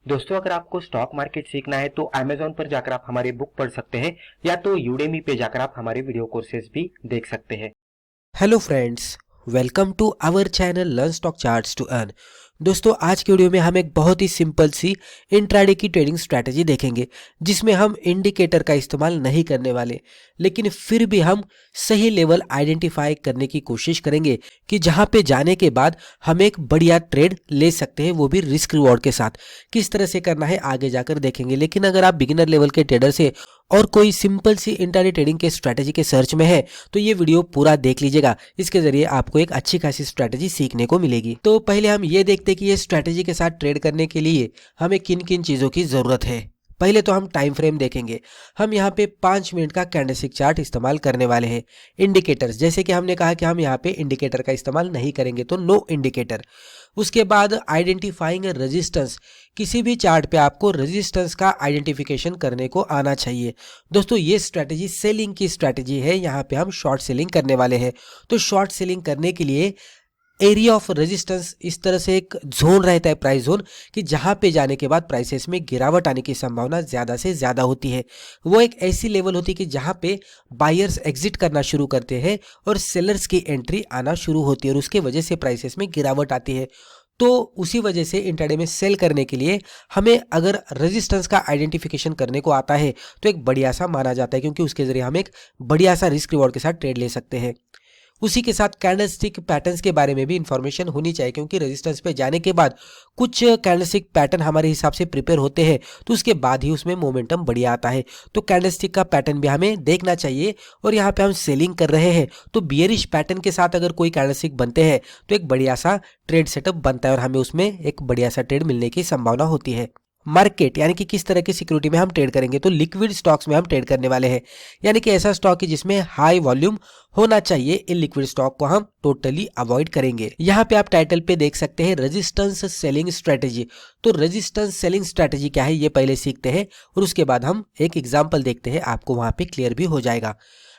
दोस्तों, अगर आपको स्टॉक मार्केट सीखना है तो Amazon पर जाकर आप हमारे बुक पढ़ सकते हैं या तो Udemy पे जाकर आप हमारे वीडियो कोर्सेज भी देख सकते हैं। Hello friends, welcome to our channel learn stock charts to earn. दोस्तों, आज के वीडियो में हम एक बहुत ही सिंपल सी इंट्राडे की ट्रेडिंग स्ट्रैटेजी देखेंगे जिसमें हम इंडिकेटर का इस्तेमाल नहीं करने वाले, लेकिन फिर भी हम सही लेवल आइडेंटिफाई करने की कोशिश करेंगे कि जहां पे जाने के बाद हम एक बढ़िया ट्रेड ले सकते हैं, वो भी रिस्क रिवॉर्ड के साथ। किस तरह से करना है आगे जाकर देखेंगे, लेकिन अगर आप बिगिनर लेवल के ट्रेडर से और कोई सिंपल सी इंट्राडे ट्रेडिंग के स्ट्रैटेजी के सर्च में है तो ये वीडियो पूरा देख लीजिएगा। इसके जरिए आपको एक अच्छी खासी स्ट्रैटेजी सीखने को मिलेगी। तो पहले हम ये देखते हैं कि ये स्ट्रैटेजी के साथ ट्रेड करने के लिए हमें किन किन चीजों की जरूरत है। पहले तो हम टाइम फ्रेम देखेंगे। हम यहाँ पे 5 मिनट का कैंडलस्टिक चार्ट इस्तेमाल करने वाले हैं। इंडिकेटर्स, जैसे कि हमने कहा कि हम यहाँ पे इंडिकेटर का इस्तेमाल नहीं करेंगे, तो नो इंडिकेटर। उसके बाद आइडेंटिफाइंग रेजिस्टेंस। किसी भी चार्ट पे आपको रेजिस्टेंस का आइडेंटिफिकेशन करने को आना चाहिए। दोस्तों, ये स्ट्रैटेजी सेलिंग की स्ट्रैटेजी है। यहाँ पे हम शॉर्ट सेलिंग करने वाले हैं। तो शॉर्ट सेलिंग करने के लिए एरिया ऑफ रेजिस्टेंस, इस तरह से एक जोन रहता है, प्राइस जोन, कि जहां पे जाने के बाद प्राइसेस में गिरावट आने की संभावना ज्यादा से ज्यादा होती है। वो एक ऐसी लेवल होती है कि जहां पे बायर्स एग्जिट करना शुरू करते हैं और सेलर्स की एंट्री आना शुरू होती है और उसके वजह से प्राइसेस में गिरावट आती है। तो उसी वजह से इंट्राडे में सेल करने के लिए हमें अगर रेजिस्टेंस का आइडेंटिफिकेशन करने को आता है तो एक बढ़िया सा माना जाता है, क्योंकि उसके जरिए हम एक बढ़िया सा रिस्क रिवॉर्ड के साथ ट्रेड ले सकते हैं। उसी के साथ कैंडलस्टिक पैटर्न्स के बारे में भी इंफॉर्मेशन होनी चाहिए, क्योंकि रेजिस्टेंस पे जाने के बाद कुछ कैंडलस्टिक पैटर्न हमारे हिसाब से प्रिपेयर होते हैं तो उसके बाद ही उसमें मोमेंटम बढ़िया आता है। तो कैंडलस्टिक का पैटर्न भी हमें देखना चाहिए। और यहाँ पे हम सेलिंग कर रहे हैं तो बियरिश पैटर्न के साथ अगर कोई कैंडलस्टिक बनते हैं तो एक बढ़िया सा ट्रेड सेटअप बनता है और हमें उसमें एक बढ़िया सा ट्रेड मिलने की संभावना होती है। मार्केट यानी कि किस तरह की सिक्योरिटी में हम ट्रेड करेंगे, तो लिक्विड स्टॉक्स में हम ट्रेड करने वाले हैं। यानी कि ऐसा स्टॉक है जिसमें हाई वॉल्यूम होना चाहिए। इन लिक्विड स्टॉक को हम टोटली अवॉइड करेंगे। यहाँ पे आप टाइटल पे देख सकते हैं रेजिस्टेंस सेलिंग स्ट्रेटेजी। तो रेजिस्टेंस सेलिंग स्ट्रेटेजी क्या है ये पहले सीखते हैं और उसके बाद हम एक एग्जाम्पल देखते हैं, आपको वहां पे क्लियर भी हो जाएगा।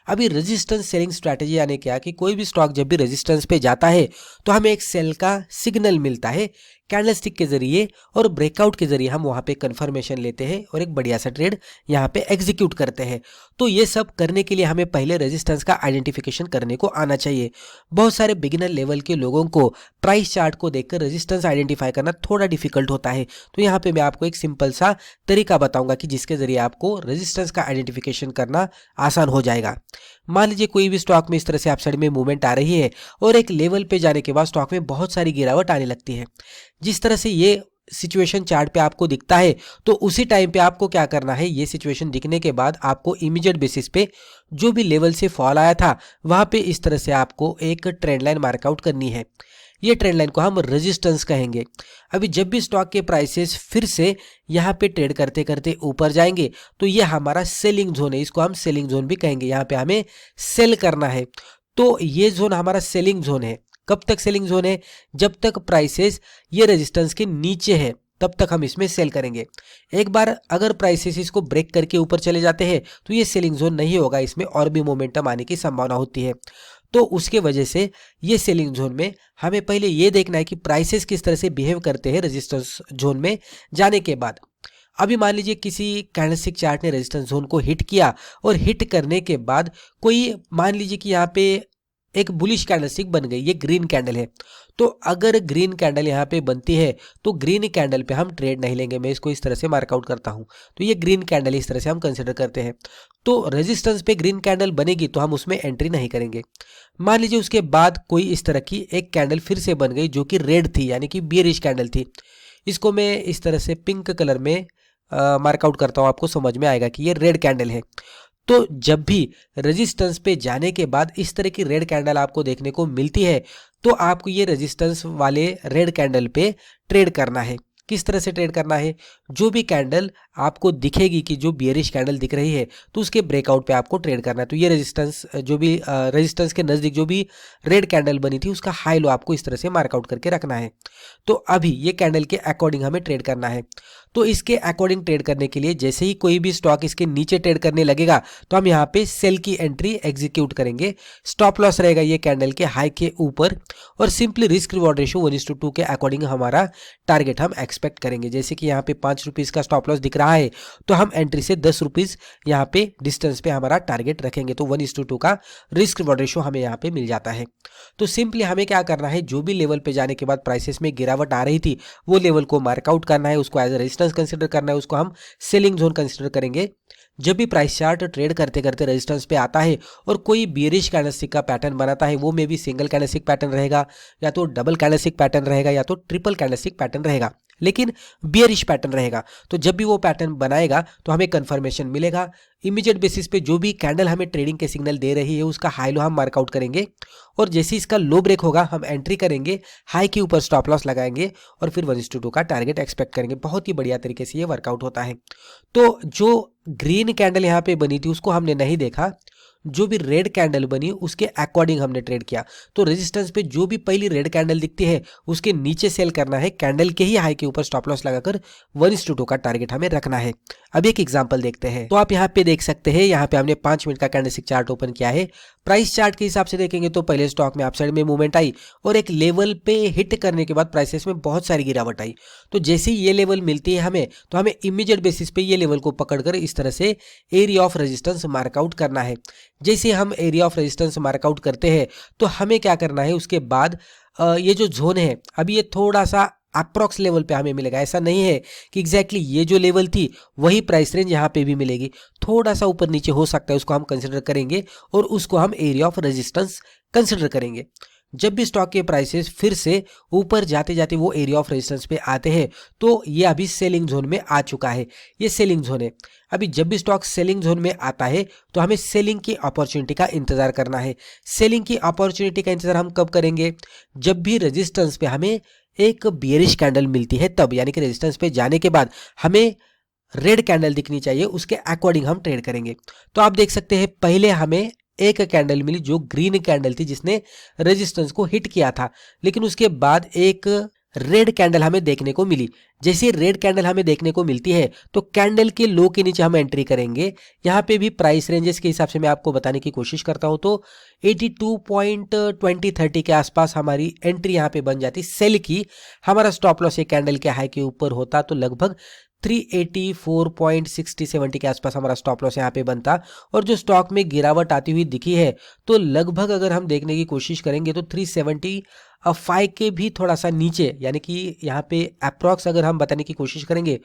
अभी रेजिस्टेंस सेलिंग स्ट्रैटेजी यानी क्या कि कोई भी स्टॉक जब भी रेजिस्टेंस पे जाता है तो हमें एक सेल का सिग्नल मिलता है कैंडलस्टिक के जरिए, और ब्रेकआउट के जरिए हम वहां पे कंफर्मेशन लेते हैं और एक बढ़िया सा ट्रेड यहाँ पे एग्जीक्यूट करते हैं। तो ये सब करने के लिए हमें पहले रेजिस्टेंस का आइडेंटिफिकेशन करने को आना चाहिए। बहुत सारे बिगिनर लेवल के लोगों को प्राइस चार्ट को देखकर रेजिस्टेंस आइडेंटिफाई करना थोड़ा डिफिकल्ट होता है। तो यहाँ पे मैं आपको एक सिंपल सा तरीका बताऊंगा कि जिसके जरिए आपको रेजिस्टेंस का आइडेंटिफिकेशन करना आसान हो जाएगा। मान लीजिए कोई भी स्टॉक में इस तरह से अपसाइड में मूवमेंट आ रही है और एक लेवल पे जाने के बाद स्टॉक में बहुत सारी गिरावट आने लगती है। जिस तरह से ये सिचुएशन चार्ट पे आपको दिखता है तो उसी टाइम पे आपको क्या करना है, ये सिचुएशन दिखने के बाद आपको इमीडिएट बेसिस पे जो भी लेवल से फॉल आया था वहां पे इस तरह से आपको एक ट्रेंड लाइन मार्कआउट करनी है। ये ट्रेंड लाइन को हम रेजिस्टेंस कहेंगे। अभी जब भी स्टॉक के प्राइसेस फिर से यहाँ पे ट्रेड करते करते ऊपर जाएंगे तो ये हमारा सेलिंग जोन है, इसको हम सेलिंग जोन भी कहेंगे। यहाँ पे हमें सेल करना है। तो ये जोन हमारा सेलिंग जोन है। कब तक सेलिंग जोन है? जब तक प्राइसेस ये रेजिस्टेंस के नीचे है तब तक हम इसमें सेल करेंगे। एक बार अगर प्राइसेस इसको ब्रेक करके ऊपर चले जाते हैं तो ये सेलिंग जोन नहीं होगा, इसमें और भी मोमेंटम आने की संभावना होती है। तो उसके वजह से ये सेलिंग जोन में हमें पहले ये देखना है कि प्राइसेस किस तरह से बिहेव करते हैं रेजिस्टेंस जोन में जाने के बाद। अभी मान लीजिए किसी कैंडलस्टिक चार्ट ने रेजिस्टेंस जोन को हिट किया और हिट करने के बाद कोई मान लीजिए कि यहाँ पे एक बुलिश कैंडलस्टिक बन गई, ये ग्रीन कैंडल है। तो अगर ग्रीन कैंडल यहाँ पे बनती है तो ग्रीन कैंडल पे हम ट्रेड नहीं लेंगे। मैं इसको इस तरह से मार्कआउट करता हूँ। तो ये ग्रीन कैंडल इस तरह से हम कंसिडर करते हैं। तो रेजिस्टेंस पे ग्रीन कैंडल बनेगी तो हम उसमें एंट्री नहीं करेंगे। मान लीजिए उसके बाद कोई इस तरह की एक कैंडल फिर से बन गई जो कि रेड थी, यानी कि बियरिश कैंडल थी। इसको मैं इस तरह से पिंक कलर में मार्कआउट करता हूँ, आपको समझ में आएगा कि ये रेड कैंडल है। तो जब भी रेजिस्टेंस पे जाने के बाद इस तरह की रेड कैंडल आपको देखने को मिलती है तो आपको ये रेजिस्टेंस वाले रेड कैंडल पे ट्रेड करना है। किस तरह से ट्रेड करना है? जो भी कैंडल आपको दिखेगी कि जो बियरिश कैंडल दिख रही है तो उसके ब्रेकआउट पे आपको ट्रेड करना है। तो ये रेजिस्टेंस जो भी रेजिस्टेंस के नज़दीक जो भी रेड कैंडल बनी थी उसका हाई लो आपको इस तरह से मार्कआउट करके रखना है। तो अभी ये कैंडल के अकॉर्डिंग हमें ट्रेड करना है। तो इसके अकॉर्डिंग ट्रेड करने के लिए जैसे ही कोई भी स्टॉक इसके नीचे ट्रेड करने लगेगा तो हम यहाँ पे सेल की एंट्री एग्जीक्यूट करेंगे। स्टॉप लॉस रहेगा ये कैंडल के हाई के ऊपर और सिंपली रिस्क रिवॉर्ड रेशियो 1:2 के अकॉर्डिंग हमारा टारगेट हम एक्सपेक्ट करेंगे। जैसे कि यहाँ पे 5 रुपीज़ का स्टॉप लॉस दिख रहा है तो हम एंट्री से 10 रुपीज़ यहाँ पे डिस्टेंस पे हमारा टारगेट रखेंगे। तो 1:2 का रिस्क रिवॉर्ड रेशियो हमें यहाँ पे मिल जाता है। तो सिंपली हमें क्या करना है, जो भी लेवल पे जाने के बाद प्राइसेस में गिरावट आ रही थी वो लेवल को मार्कआउट करना है, उसको एज ए रेजिस्टेंस कंसिडर करना है, उसको हम सेलिंग जोन कंसिडर करेंगे। जब भी प्राइस चार्ट ट्रेड करते करते रेजिस्टेंस पे आता है और कोई बियरिश कैंडलस्टिक का पैटर्न बनाता है, वो में भी सिंगल कैंडलस्टिक पैटर्न रहेगा या तो डबल कैंडलस्टिक पैटर्न रहेगा या तो ट्रिपल कैंडलस्टिक पैटर्न रहेगा, लेकिन बियरिश पैटर्न रहेगा। तो जब भी वो पैटर्न बनाएगा तो हमें कंफर्मेशन मिलेगा। इमीडिएट बेसिस पे जो भी कैंडल हमें ट्रेडिंग के सिग्नल दे रही है उसका हाई लो हम मार्कआउट करेंगे और जैसे इसका लो ब्रेक होगा हम एंट्री करेंगे, हाई के ऊपर स्टॉप लॉस लगाएंगे और फिर 1:2 का टारगेट एक्सपेक्ट करेंगे। बहुत ही बढ़िया तरीके से ये वर्कआउट होता है। तो जो ग्रीन कैंडल यहाँ पे बनी थी उसको हमने नहीं देखा, जो भी रेड कैंडल बनी उसके अकॉर्डिंग हमने ट्रेड किया। तो रेजिस्टेंस पे जो भी पहली रेड कैंडल दिखती है उसके नीचे सेल करना है, कैंडल के ही हाई के ऊपर स्टॉप लॉस लगाकर 1:2 का टारगेट हमें रखना है। अब एक एग्जांपल देखते हैं। तो आप यहाँ पे देख सकते हैं, यहाँ पे हमने 5 मिनट का कैंडलस्टिक चार्ट ओपन किया है। प्राइस चार्ट के हिसाब से देखेंगे तो पहले स्टॉक में अपसाइड में मूवमेंट आई और एक लेवल पे हिट करने के बाद प्राइसेस में बहुत सारी गिरावट आई। तो जैसे ही ये लेवल मिलती है हमें, तो हमें इमीडिएट बेसिस पे ये लेवल को पकड़कर इस तरह से एरिया ऑफ रेजिस्टेंस मार्कआउट करना है। जैसे हम एरिया ऑफ रेजिस्टेंस मार्कआउट करते हैं तो हमें क्या करना है, उसके बाद ये जो जोन है अभी ये थोड़ा सा अप्रॉक्स लेवल पे हमें मिलेगा। ऐसा नहीं है कि एग्जैक्टली ये जो लेवल थी वही प्राइस रेंज यहाँ पे भी मिलेगी, थोड़ा सा ऊपर नीचे हो सकता है, उसको हम कंसिडर करेंगे और उसको हम एरिया ऑफ रेजिस्टेंस कंसिडर करेंगे। जब भी स्टॉक के प्राइसेस फिर से ऊपर जाते जाते वो एरिया ऑफ रेजिस्टेंस पे आते हैं तो ये अभी सेलिंग जोन में आ चुका है। ये सेलिंग जोन है। अभी जब भी स्टॉक सेलिंग जोन में आता है तो हमें सेलिंग की अपॉर्चुनिटी का इंतजार करना है। सेलिंग की अपॉर्चुनिटी का इंतजार हम कब करेंगे, जब भी रेजिस्टेंस पे हमें एक बियरिश कैंडल मिलती है तब, यानी कि रेजिस्टेंस पे जाने के बाद हमें रेड कैंडल दिखनी चाहिए, उसके अकॉर्डिंग हम ट्रेड करेंगे। तो आप देख सकते हैं पहले हमें एक कैंडल मिली जो ग्रीन कैंडल थी जिसने रेजिस्टेंस को हिट किया था, लेकिन उसके बाद एक रेड कैंडल हमें देखने को मिली। जैसे रेड कैंडल हमें देखने को मिलती है तो कैंडल के लो के नीचे हम एंट्री करेंगे। यहाँ पे भी प्राइस रेंजेस के हिसाब से मैं आपको बताने की कोशिश करता हूँ तो 82.2030 के आसपास हमारी एंट्री यहाँ पे बन जाती सेल की। हमारा स्टॉप लॉस एक कैंडल के हाई के ऊपर होता तो लगभग 384.60-70 के आसपास हमारा स्टॉप लॉस यहाँ पे बनता और जो स्टॉक में गिरावट आती हुई दिखी है तो लगभग अगर हम देखने की कोशिश करेंगे तो 375 के भी थोड़ा सा नीचे, यानी कि यहाँ पे अप्रॉक्स अगर हम बताने की कोशिश करेंगे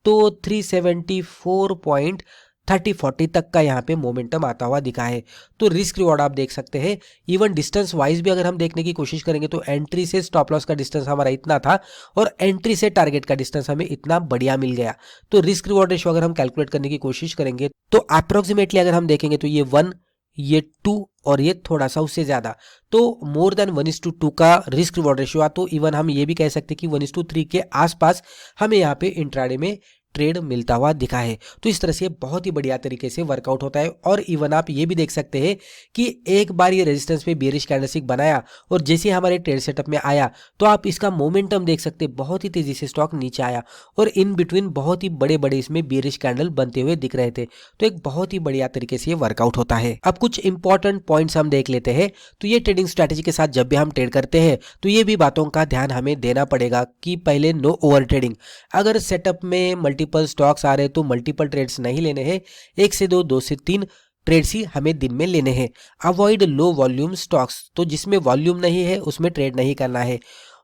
तो 374.30-40 तक का यहाँ पे मोमेंटम आता हुआ दिखा है। तो रिस्क रिवॉर्ड आप देख सकते हैं। इवन डिस्टेंस वाइज भी अगर हम देखने की कोशिश करेंगे तो एंट्री से स्टॉप लॉस का डिस्टेंस हमारा इतना था और एंट्री से टारगेट का डिस्टेंस हमें इतना बढ़िया मिल गया। तो रिस्क रिवॉर्ड रेशियो अगर हम कैलकुलेट करने की कोशिश करेंगे तो अप्रोक्सीमेटली अगर हम देखेंगे तो ये 1, ये 2 और ये थोड़ा सा उससे ज्यादा, तो मोर देन 1:2 का रिस्क रिवॉर्ड रेशियो। तो इवन हम ये भी कह सकते हैं कि 1:3 के आसपास हमें यहाँ पे इंट्राडे में ट्रेड मिलता हुआ दिखा है। तो इस तरह से बहुत ही बढ़िया तरीके से वर्कआउट होता है। और इवन आप ये भी देख सकते हैं कि एक बार ये रेजिस्टेंस पे बेरिश कैंडलस्टिक बनाया और जैसे हमारे ट्रेड सेटअप में आया तो आप इसका मोमेंटम देख सकते हैं, बहुत ही तेजी से स्टॉक नीचे आया और इन बिटवीन बहुत ही बड़े बड़े इसमें बेरिश कैंडल बनते हुए दिख रहे थे। तो एक बहुत ही बढ़िया तरीके से ये वर्कआउट होता है। अब कुछ इंपॉर्टेंट पॉइंट्स हम देख लेते हैं। तो ये ट्रेडिंग स्ट्रैटेजी के साथ जब भी हम ट्रेड करते हैं तो ये भी बातों का ध्यान हमें देना पड़ेगा कि पहले नो ओवर ट्रेडिंग। अगर सेटअप में मल्टीपल स्टॉक्स आ रहे तो मल्टीपल ट्रेड्स नहीं लेने हैं, 1 से 2, 2 से 3 ट्रेड्स ही हमें दिन में लेने हैं। अवॉइड लो वॉल्यूम स्टॉक्स, तो जिसमें वॉल्यूम नहीं है उसमें ट्रेड नहीं करना है।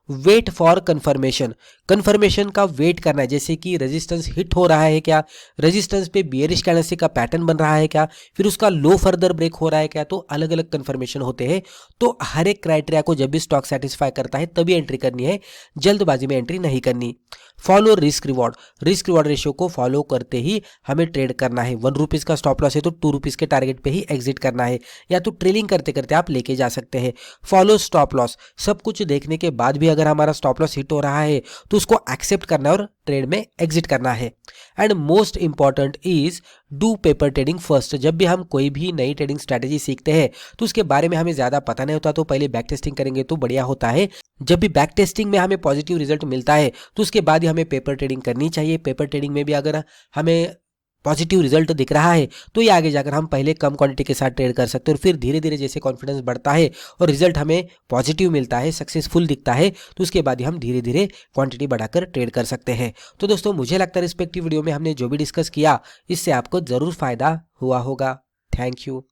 वेट फॉर कंफर्मेशन, कंफर्मेशन का वेट करना है, जैसे कि रेजिस्टेंस हिट हो रहा है क्या, रेजिस्टेंस पे बियरिश कैंडलस्टिक का पैटर्न बन रहा है क्या, फिर उसका लो फर्दर ब्रेक हो रहा है क्या। तो अलग अलग कंफर्मेशन होते हैं। तो हर एक क्राइटेरिया को जब भी स्टॉक सेटिस्फाई करता है तभी एंट्री करनी है, जल्दबाजी में एंट्री नहीं करनी। Follow risk reward, risk reward ratio को फॉलो करते ही हमें ट्रेड करना है। 1 रुपीज़ का स्टॉप लॉस है तो 2 रुपीज़ के टारगेट पे ही एग्जिट करना है, या तो ट्रेलिंग करते करते आप लेके जा सकते हैं। फॉलो स्टॉप लॉस, सब कुछ देखने के बाद भी अगर हमारा स्टॉप लॉस हिट हो रहा है तो उसको एक्सेप्ट करना है और ट्रेड में एग्जिट करना है। And most important is do paper trading first. जब भी हम कोई भी नई ट्रेडिंग स्ट्रैटेजी सीखते हैं तो उसके बारे में हमें ज़्यादा पता नहीं होता, तो पहले बैक टेस्टिंग करेंगे तो बढ़िया होता है। जब भी बैक टेस्टिंग में हमें पॉजिटिव रिजल्ट मिलता है तो उसके बाद ही हमें पेपर ट्रेडिंग करनी चाहिए। पेपर ट्रेडिंग में भी अगर हमें पॉजिटिव रिजल्ट दिख रहा है तो ये आगे जाकर हम पहले कम क्वांटिटी के साथ ट्रेड कर सकते हैं और फिर धीरे धीरे जैसे कॉन्फिडेंस बढ़ता है और रिजल्ट हमें पॉजिटिव मिलता है, सक्सेसफुल दिखता है, तो उसके बाद ही हम धीरे धीरे क्वांटिटी बढ़ाकर ट्रेड कर सकते हैं। तो दोस्तों मुझे लगता है रिस्पेक्टिव वीडियो में हमने जो भी डिस्कस किया इससे आपको ज़रूर फायदा हुआ होगा। Thank you.